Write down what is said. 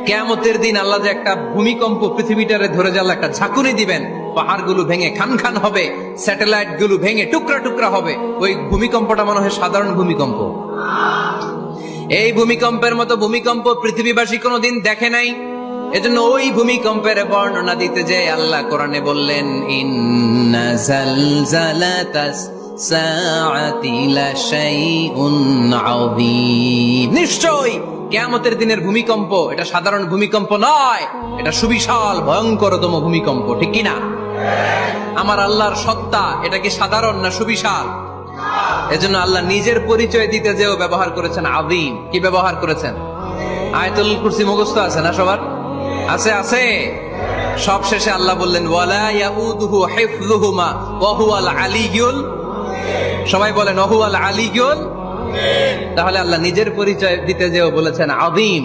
কিয়ামতের দিন আল্লাহ যে একটা ভূমিকম্প পৃথিবীটারে ধরে যে আল্লাহ একটা ঝাঁকুনি দিবেন, পাহাড়গুলো ভেঙে খান খান হবে, স্যাটেলাইট গুলো ভেঙে টুকরা টুকরা হবে। ওই ভূমিকম্পটা মনে হয় সাধারণ ভূমিকম্প। এই ভূমিকম্পের মতো ভূমিকম্প পৃথিবীবাসী কোনোদিন দেখে নাই। এজন্য ওই ভূমিকম্পের বর্ণনা দিতে যে আল্লাহ কোরআনে বললেন, ইন্না জালজালাতাস সাআতি লাশাইউন আযীম। নিশ্চয়ই কিয়ামতের দিনের ভূমিকম্প এটা সাধারণ ভূমিকম্প নয়, এটা সুবিশাল ভয়ঙ্করতম ভূমিকম্প, ঠিক কি না? আমার আল্লাহর সত্তা এটা কি সাধারণ না সুবিশাল? এজন্য আল্লাহ নিজের পরিচয় দিতে যেও ব্যবহার করেছেন আযীম। কি ব্যবহার করেছেন? আয়াতুল কুরসি মুখস্থ আছে না সবার? আছে আছে। সব শেষে আল্লাহ বললেন ওয়ালা ইয়াউদুহু হিফযুহুমা ওয়া হুয়াল আলিয়্যুল। সবাই বলেন ওয়া হুয়াল আলিয়্যুল। তাহলে আল্লাহ নিজের পরিচয় দিতে যেও বলেছেন আযীম।